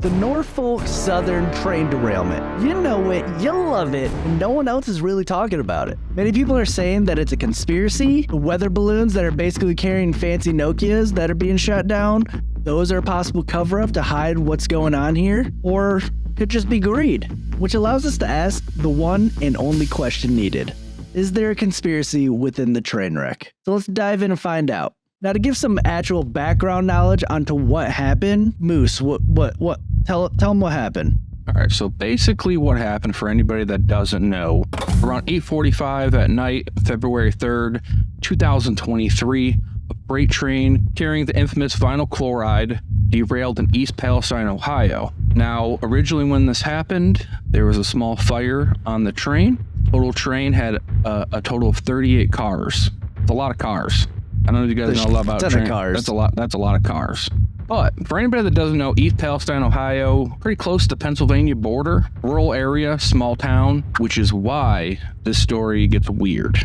The Norfolk Southern train derailment. You know it, you love it, and no one else is really talking about it. Many people are saying that it's a conspiracy. The weather balloons that are basically carrying fancy Nokias that are being shut down, those are a possible cover-up to hide what's going on here, or could just be greed, which allows us to ask the one and only question needed. Is there a conspiracy within the train wreck? So let's dive in and find out. Now, to give some actual background knowledge onto what happened, Moose, tell them what happened. All right, so basically what happened, for anybody that doesn't know, around 8:45 at night, February 3rd, 2023, a freight train carrying the infamous vinyl chloride derailed in East Palestine, Ohio. Now, originally when this happened, there was a small fire on the train. Total train had a total of 38 cars. It's a lot of cars. I don't know if you guys know a lot about train. Cars. That's a lot of cars. But for anybody that doesn't know, East Palestine, Ohio, pretty close to the Pennsylvania border, rural area, small town, which is why this story gets weird.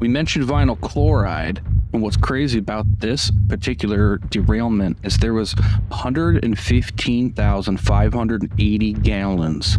We mentioned vinyl chloride, and what's crazy about this particular derailment is there was 115,580 gallons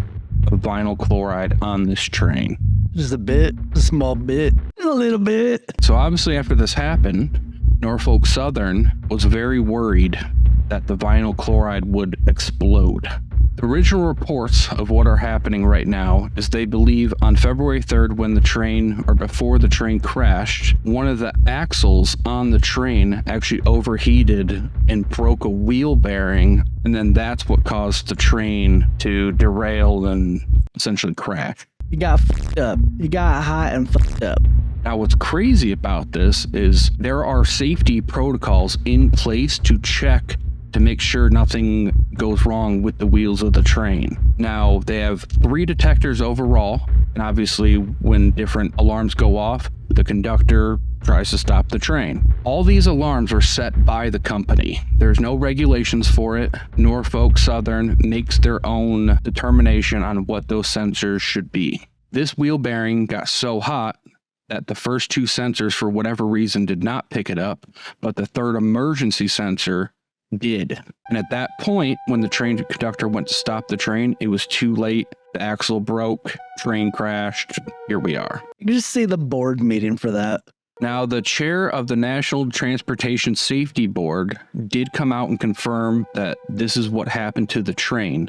of vinyl chloride on this train. Just a small bit, a little bit. So obviously after this happened, Norfolk Southern was very worried that the vinyl chloride would explode. The original reports of what are happening right now is they believe on February 3rd when before the train crashed, one of the axles on the train actually overheated and broke a wheel bearing, and then that's what caused the train to derail and essentially crash. You got fucked up. You got hot and fucked up. Now, what's crazy about this is there are safety protocols in place to check to make sure nothing goes wrong with the wheels of the train. Now, they have 3 detectors overall, and obviously when different alarms go off, the conductor tries to stop the train. All these alarms are set by the company. There's no regulations for it. Norfolk Southern makes their own determination on what those sensors should be. This wheel bearing got so hot that the first 2 sensors, for whatever reason, did not pick it up, but the third emergency sensor did. And at that point, when the train conductor went to stop the train, it was too late. The axle broke, train crashed. Here we are. You can just see the board meeting for that. Now, the chair of the National Transportation Safety Board did come out and confirm that this is what happened to the train,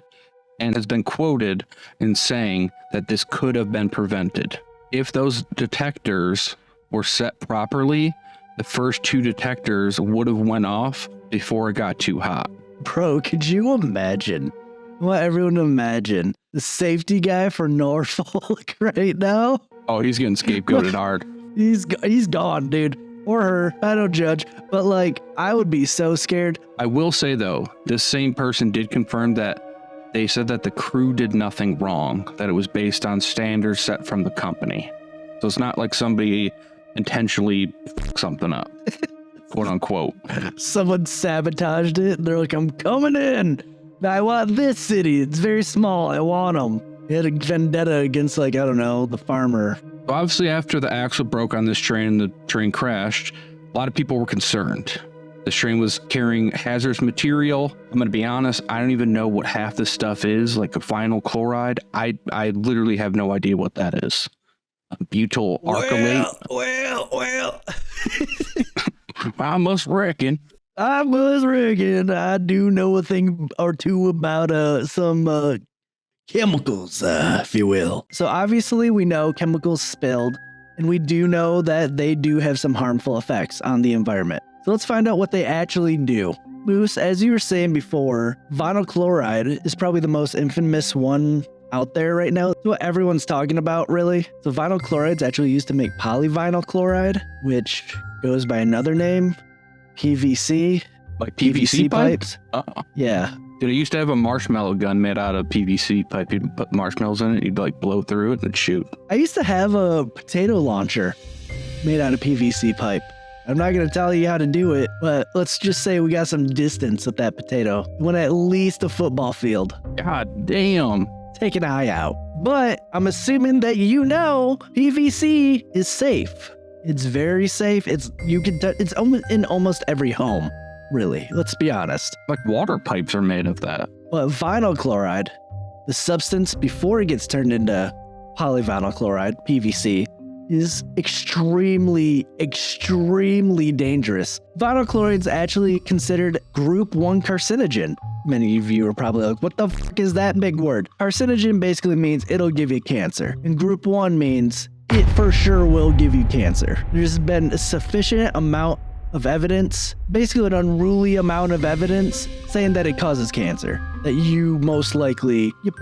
and has been quoted in saying that this could have been prevented. If those detectors were set properly, the first 2 detectors would have went off before it got too hot. Bro, could you imagine? I want everyone to imagine the safety guy for Norfolk right now. Oh, he's getting scapegoated hard. He's gone, dude. Or her. I don't judge. But, I would be so scared. I will say, though, this same person did confirm that they said that the crew did nothing wrong, that it was based on standards set from the company. So it's not like somebody intentionally fucked something up, quote unquote. Someone sabotaged it, and they're like, I'm coming in. I want this city. It's very small. I want them. He had a vendetta against, the farmer. Obviously, after the axle broke on this train and the train crashed, a lot of people were concerned. This train was carrying hazardous material. I'm going to be honest, I don't even know what half this stuff is, like a vinyl chloride. I literally have no idea what that is. Butyl alkylate. Well. I must reckon. I do know a thing or two about some chemicals, if you will. So obviously we know chemicals spilled, and we do know that they do have some harmful effects on the environment. So let's find out what they actually do. Moose, as you were saying before, vinyl chloride is probably the most infamous one out there right now. It's what everyone's talking about, really. So vinyl chloride is actually used to make polyvinyl chloride, which goes by another name, PVC. Like PVC pipes? Uh-oh. Yeah. Dude, I used to have a marshmallow gun made out of PVC pipe. You'd put marshmallows in it, you'd blow through it and it'd shoot. I used to have a potato launcher made out of PVC pipe. I'm not going to tell you how to do it, but let's just say we got some distance with that potato. We went at least a football field. God damn. Take an eye out. But I'm assuming that PVC is safe. It's very safe. It's almost in almost every home, really. Let's be honest. Like water pipes are made of that. But vinyl chloride, the substance before it gets turned into polyvinyl chloride, PVC, is extremely, extremely dangerous. Vinyl chloride's actually considered group 1 carcinogen. Many of you are probably like, what the fuck is that big word? Carcinogen basically means it'll give you cancer. And group 1 means it for sure will give you cancer. There's been a sufficient amount of evidence, basically an unruly amount of evidence, saying that it causes cancer. That you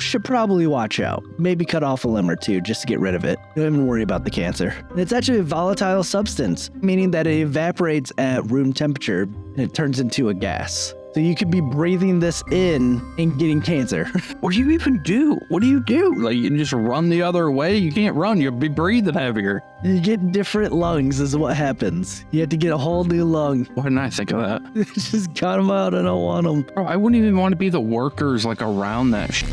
should probably watch out. Maybe cut off a limb or two just to get rid of it. Don't even worry about the cancer. And it's actually a volatile substance, meaning that it evaporates at room temperature and it turns into a gas. So you could be breathing this in and getting cancer. What do you even do? What do you do? Like, you just run the other way? You can't run. You'll be breathing heavier. You get different lungs is what happens. You have to get a whole new lung. Why didn't I think of that? Just cut them out. I don't want them. Bro, I wouldn't even want to be the workers like around that shit.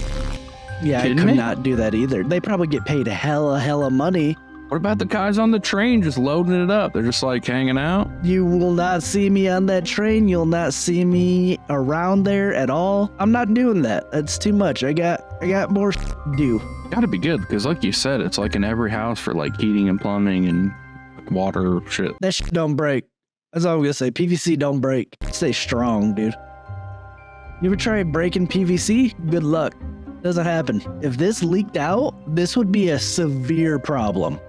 Yeah, I could not do that either. They probably get paid hella money. What about the guys on the train just loading it up? They're just like hanging out? You will not see me on that train. You'll not see me around there at all. I'm not doing that. That's too much. I got more to do. Gotta be good, because like you said, it's like in every house for like heating and plumbing and water shit. That shit don't break. That's all I'm gonna say. PVC don't break. Stay strong, dude. You ever try breaking PVC? Good luck. Doesn't happen. If this leaked out, this would be a severe problem.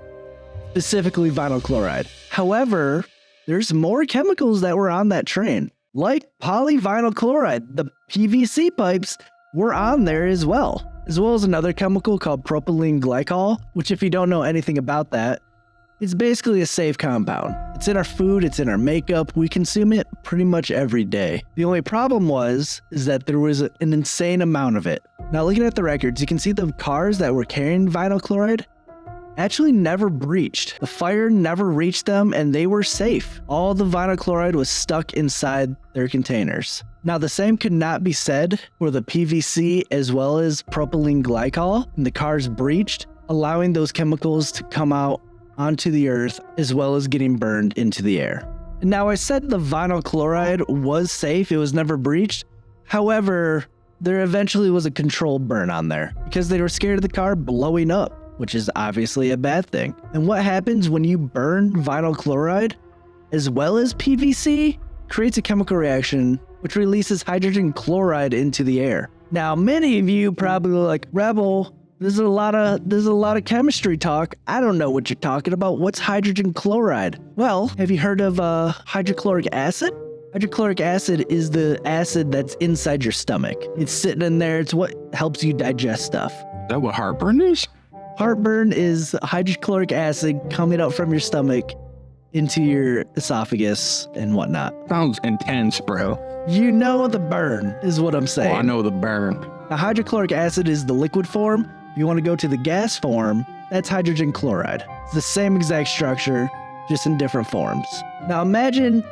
Specifically vinyl chloride. However, there's more chemicals that were on that train, like polyvinyl chloride. The PVC pipes were on there as well as another chemical called propylene glycol, which if you don't know anything about that, it's basically a safe compound. It's in our food, it's in our makeup. We consume it pretty much every day. The only problem is that there was an insane amount of it. Now looking at the records, you can see the cars that were carrying vinyl chloride actually never breached. The fire never reached them and they were safe. All the vinyl chloride was stuck inside their containers. Now the same could not be said for the PVC as well as propylene glycol, and the cars breached, allowing those chemicals to come out onto the earth as well as getting burned into the air. Now I said the vinyl chloride was safe, it was never breached. However, there eventually was a controlled burn on there because they were scared of the car blowing up, which is obviously a bad thing. And what happens when you burn vinyl chloride as well as PVC creates a chemical reaction which releases hydrogen chloride into the air. Now, many of you probably are like, Rebel, there's a lot of chemistry talk. I don't know what you're talking about. What's hydrogen chloride? Well, have you heard of hydrochloric acid? Hydrochloric acid is the acid that's inside your stomach. It's sitting in there. It's what helps you digest stuff. Is that what heartburn is? Heartburn is hydrochloric acid coming up from your stomach into your esophagus and whatnot. Sounds intense, bro. You know the burn is what I'm saying. Oh, I know the burn. Now, hydrochloric acid is the liquid form. If you want to go to the gas form, that's hydrogen chloride. It's the same exact structure, just in different forms. Now imagine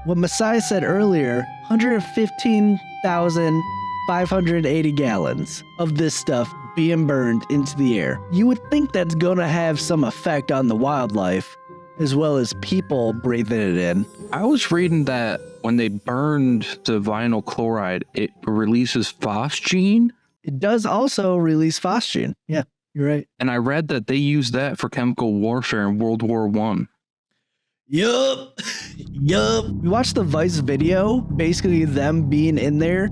what Messiah said earlier, 115,580 gallons of this stuff being burned into the air. You would think that's gonna have some effect on the wildlife, as well as people breathing it in. I was reading that when they burned the vinyl chloride, it releases phosgene. It does also release phosgene. Yeah, you're right. And I read that they used that for chemical warfare in World War I. Yup. We watched the Vice video, basically them being in there,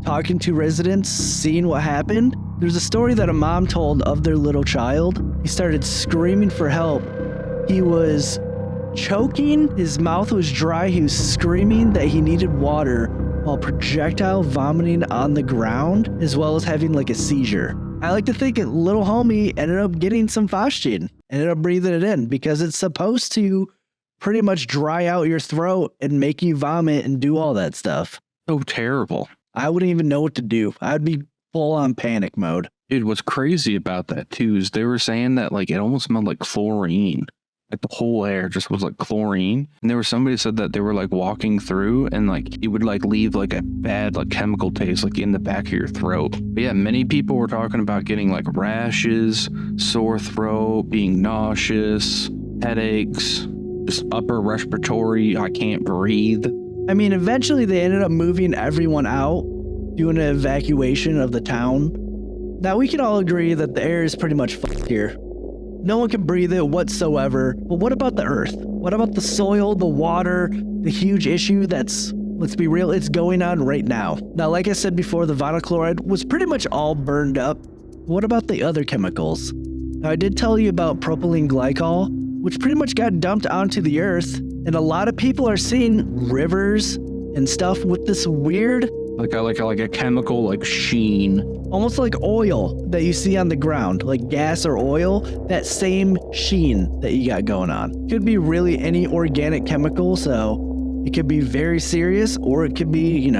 talking to residents, seeing what happened. There's a story that a mom told of their little child. He started screaming for help. He was choking, his mouth was dry, he was screaming that he needed water while projectile vomiting on the ground, as well as having like a seizure. I like to think little homie ended up getting some phosgene, ended up breathing it in because it's supposed to pretty much dry out your throat and make you vomit and do all that stuff. So terrible. I wouldn't even know what to do. I'd be full on panic mode. Dude, what's crazy about that too is they were saying that like it almost smelled like chlorine. Like the whole air just was like chlorine. And there was somebody said that they were like walking through and like it would like leave like a bad like chemical taste like in the back of your throat. But yeah, many people were talking about getting like rashes, sore throat, being nauseous, headaches, just upper respiratory, I can't breathe. I mean, eventually they ended up moving everyone out, doing an evacuation of the town. Now, we can all agree that the air is pretty much fucked here. No one can breathe it whatsoever. But what about the earth? What about the soil, the water, the huge issue that's, let's be real, it's going on right now. Now, like I said before, the vinyl chloride was pretty much all burned up. What about the other chemicals? Now, I did tell you about propylene glycol, which pretty much got dumped onto the earth, and a lot of people are seeing rivers and stuff with this weird, like a chemical like sheen, almost like oil that you see on the ground, like gas or oil, that same sheen that you got going on. Could be really any organic chemical, so it could be very serious, or it could be,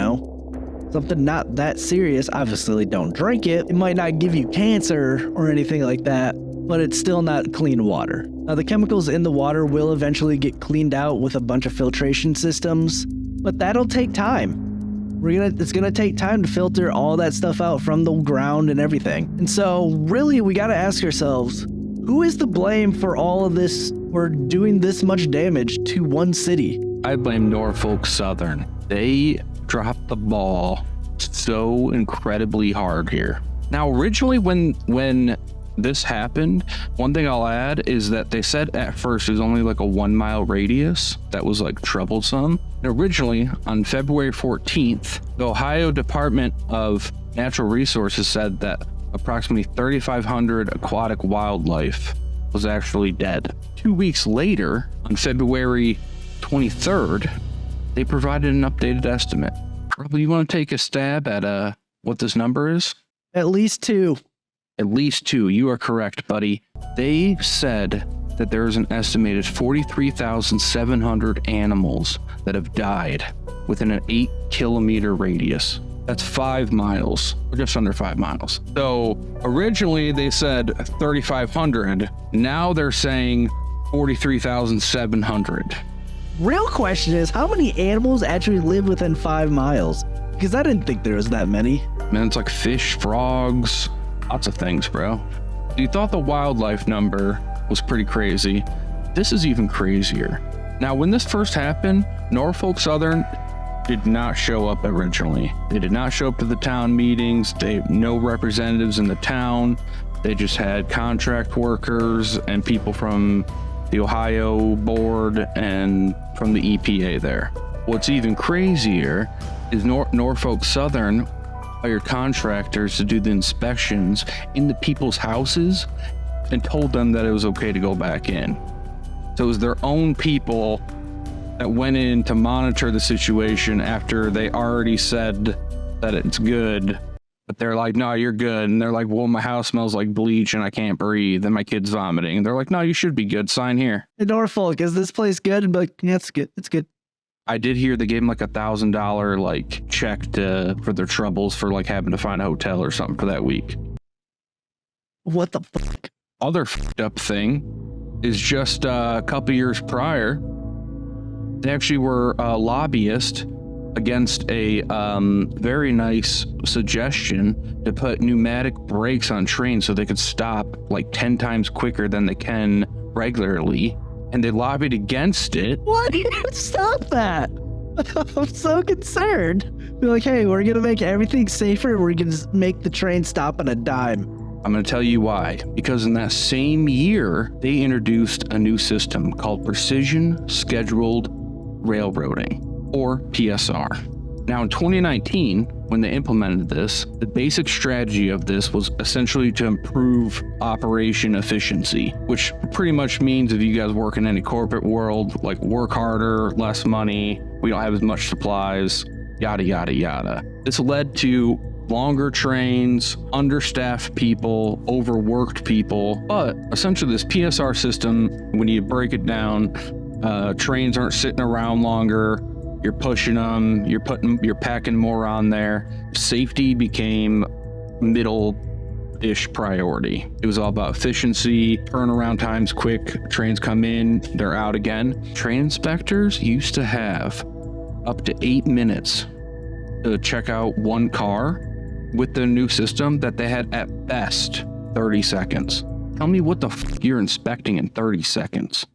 something not that serious. Obviously, don't drink it. It might not give you cancer or anything like that, but it's still not clean water. Now, the chemicals in the water will eventually get cleaned out with a bunch of filtration systems, but that'll take time. It's gonna take time to filter all that stuff out from the ground and everything. And so, really, we gotta ask ourselves, who is to blame for all of this, or doing this much damage to one city? I blame Norfolk Southern. They dropped the ball so incredibly hard here. Now, originally when this happened, one thing I'll add is that they said at first it was only like a 1 mile radius that was like troublesome. And originally, on February 14th, the Ohio Department of Natural Resources said that approximately 3,500 aquatic wildlife was actually dead. 2 weeks later, on February 23rd, they provided an updated estimate. Probably you want to take a stab at what this number is? At least 2. At least 2. You are correct, buddy. They said that there is an estimated 43,700 animals that have died within an 8-kilometer radius. That's 5 miles, or just under 5 miles. So originally they said 3,500. Now they're saying 43,700. Real question is, how many animals actually live within 5 miles? Because I didn't think there was that many. Man, it's like fish, frogs, lots of things, bro. You thought the wildlife number was pretty crazy. This is even crazier. Now, when this first happened, Norfolk Southern did not show up originally. They did not show up to the town meetings. They have no representatives in the town. They just had contract workers and people from the Ohio board and from the EPA there. What's even crazier is Norfolk Southern hired contractors to do the inspections in the people's houses and told them that it was okay to go back in. So it was their own people that went in to monitor the situation after they already said that it's good. But they're like, no, you're good. And they're like, well, my house smells like bleach and I can't breathe and my kid's vomiting. And they're like, no, you should be good. Sign here. In Norfolk, is this place good? And be like, yeah, it's good. It's good. I did hear they gave them like $1,000 like check for their troubles for like having to find a hotel or something for that week. What the fuck? Other fucked up thing is just a couple years prior, they actually were lobbyists against a very nice suggestion to put pneumatic brakes on trains so they could stop like 10 times quicker than they can regularly. And they lobbied against it. What? Stop that. I'm so concerned. Be like, hey, we're going to make everything safer. We're going to make the train stop on a dime. I'm going to tell you why. Because in that same year, they introduced a new system called Precision Scheduled Railroading, or PSR. Now in 2019, when they implemented this, the basic strategy of this was essentially to improve operation efficiency, which pretty much means if you guys work in any corporate world, like work harder, less money, we don't have as much supplies, yada, yada, yada. This led to longer trains, understaffed people, overworked people, but essentially this PSR system, when you break it down, trains aren't sitting around longer. You're pushing them, you're packing more on there. Safety became middle-ish priority. It was all about efficiency, turnaround times quick, trains come in, they're out again. Train inspectors used to have up to 8 minutes to check out one car. With the new system that they had at best 30 seconds. Tell me what the fuck you're inspecting in 30 seconds.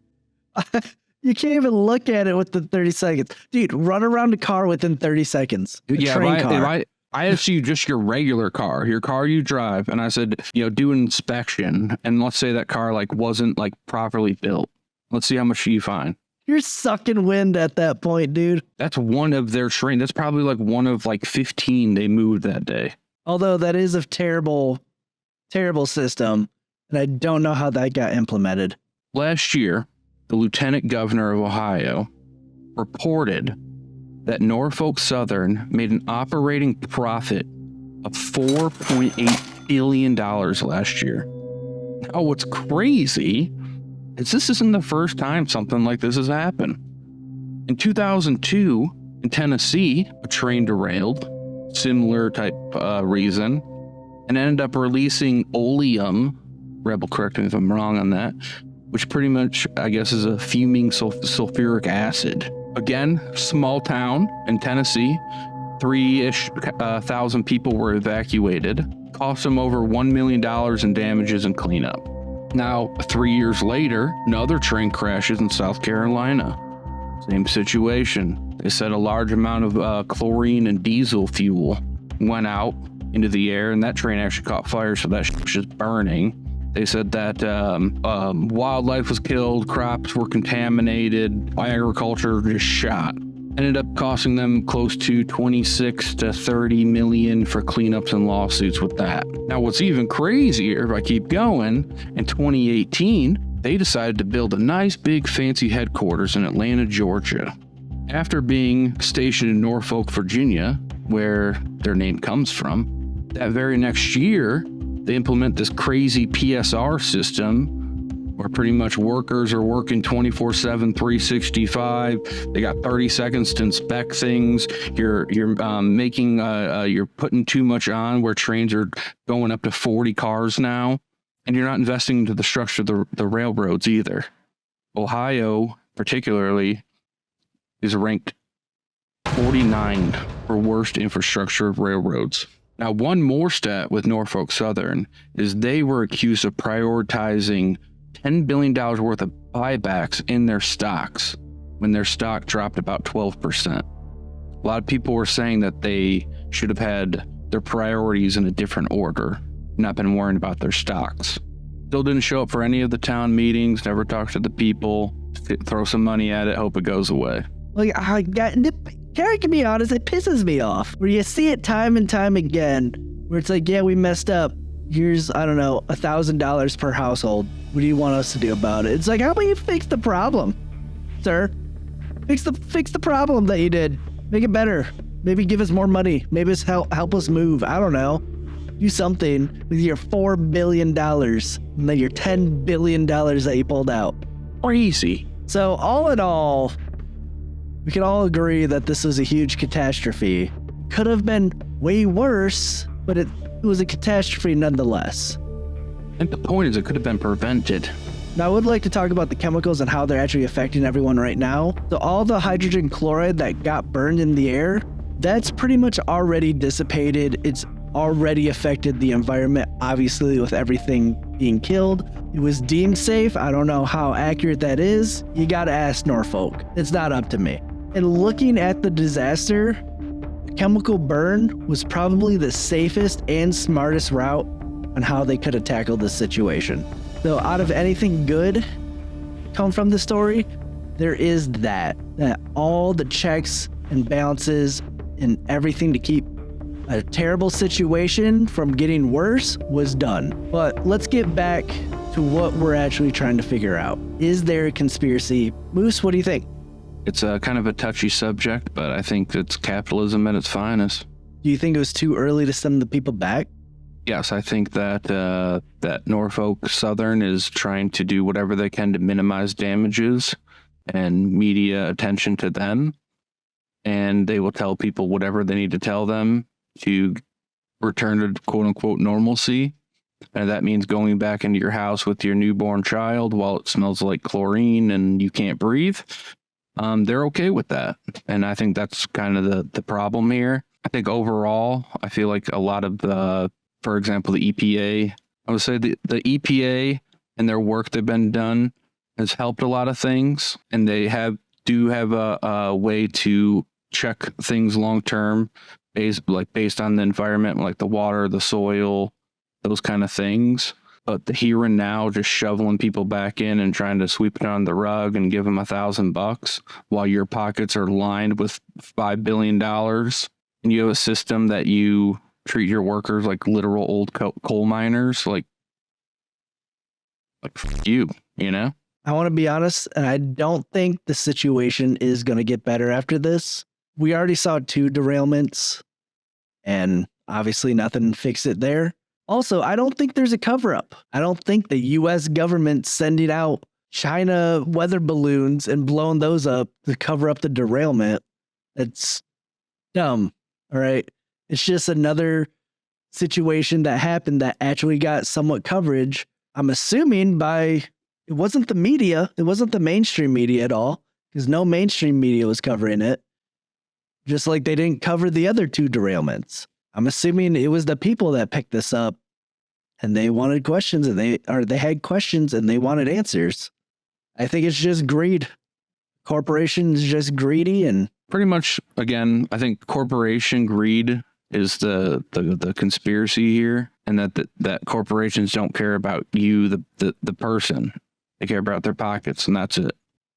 You can't even look at it within 30 seconds. Dude, run around a car within 30 seconds. Yeah, I asked you just your regular car you drive, and I said, do an inspection, and let's say that car like wasn't like properly built. Let's see how much you find. You're sucking wind at that point, dude. That's one of their train. That's probably like one of like 15 they moved that day. Although that is a terrible, terrible system, and I don't know how that got implemented. Last year, the lieutenant governor of Ohio reported that Norfolk Southern made an operating profit of $4.8 billion last year. Now, what's crazy is this isn't the first time something like this has happened. In 2002, in Tennessee, a train derailed, similar type reason, and ended up releasing oleum, Rebel, correct me if I'm wrong on that, which pretty much, I guess, is a fuming sulfuric acid. Again, small town in Tennessee, 3-ish thousand people were evacuated. Cost them over $1 million in damages and cleanup. Now, 3 years later, another train crashes in South Carolina. Same situation. They said a large amount of chlorine and diesel fuel went out into the air, and that train actually caught fire, so that shit was just burning. They said that wildlife was killed, crops were contaminated, agriculture just shot. Ended up costing them close to 26 to 30 million for cleanups and lawsuits with that. Now, what's even crazier, if I keep going, in 2018, they decided to build a nice big fancy headquarters in Atlanta, Georgia. After being stationed in Norfolk, Virginia, where their name comes from, that very next year, they implement this crazy PSR system where pretty much workers are working 24/7, 365. They got 30 seconds to inspect things. You're putting too much on, where trains are going up to 40 cars now, and you're not investing into the structure of the railroads either. Ohio, particularly, is ranked 49 for worst infrastructure of railroads. Now, one more stat with Norfolk Southern is they were accused of prioritizing $10 billion worth of buybacks in their stocks when their stock dropped about 12%. A lot of people were saying that they should have had their priorities in a different order, not been worrying about their stocks. Still didn't show up for any of the town meetings, never talked to the people, throw some money at it, hope it goes away. Like, Carrie, can be honest, it pisses me off. Where you see it time and time again, where it's like, yeah, we messed up. Here's, I don't know, $1,000 per household. What do you want us to do about it? It's like, how about you fix the problem, sir? Fix the problem that you did. Make it better. Maybe give us more money. Maybe it's help us move. I don't know. Do something with your $4 billion and then your $10 billion that you pulled out. Crazy. So all in all, we can all agree that this was a huge catastrophe. Could have been way worse, but it was a catastrophe nonetheless. I think the point is it could have been prevented. Now, I would like to talk about the chemicals and how they're actually affecting everyone right now. So all the hydrogen chloride that got burned in the air, that's pretty much already dissipated. It's already affected the environment, obviously, with everything being killed. It was deemed safe. I don't know how accurate that is. You gotta ask Norfolk. It's not up to me. And looking at the disaster, chemical burn was probably the safest and smartest route on how they could have tackled this situation. So out of anything good come from the story, there is that all the checks and balances and everything to keep a terrible situation from getting worse was done. But let's get back to what we're actually trying to figure out. Is there a conspiracy? Moose, what do you think? It's a kind of a touchy subject, but I think it's capitalism at its finest. Do you think it was too early to send the people back? Yes, I think that that Norfolk Southern is trying to do whatever they can to minimize damages and media attention to them. And they will tell people whatever they need to tell them to return to quote unquote normalcy. And that means going back into your house with your newborn child while it smells like chlorine and you can't breathe. They're okay with that. And I think that's kind of the problem here. I think overall, I feel like a lot of for example, the EPA, I would say the EPA and their work they've been done has helped a lot of things. And they do have a way to check things long term based on the environment, like the water, the soil, those kind of things. But the here and now, just shoveling people back in and trying to sweep it on the rug and give them $1,000 while your pockets are lined with $5 billion, and you have a system that you treat your workers like literal old coal miners, like you know? I want to be honest, and I don't think the situation is going to get better after this. We already saw 2 derailments, and obviously nothing fixed it there. Also, I don't think there's a cover-up. I don't think the U.S. government sending out China weather balloons and blowing those up to cover up the derailment. It's dumb, all right? It's just another situation that happened that actually got somewhat coverage. I'm assuming it wasn't the media. It wasn't the mainstream media at all, because no mainstream media was covering it. Just like they didn't cover the other 2 derailments. I'm assuming it was the people that picked this up, and they wanted questions, and they had questions and they wanted answers. I think it's just greed. Corporations just greedy, and pretty much, again, I think corporation greed is the conspiracy here, and that corporations don't care about you, the person. They care about their pockets, and that's it.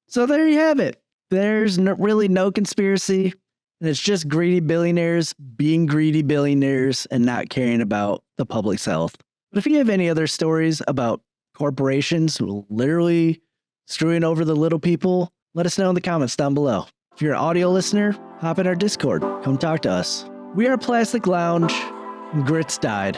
So there you have it. There's really no conspiracy. And it's just greedy billionaires being greedy billionaires and not caring about the public's health. But if you have any other stories about corporations literally screwing over the little people, let us know in the comments down below. If you're an audio listener, hop in our Discord. Come talk to us. We are Plastic Lounge, and Grits died.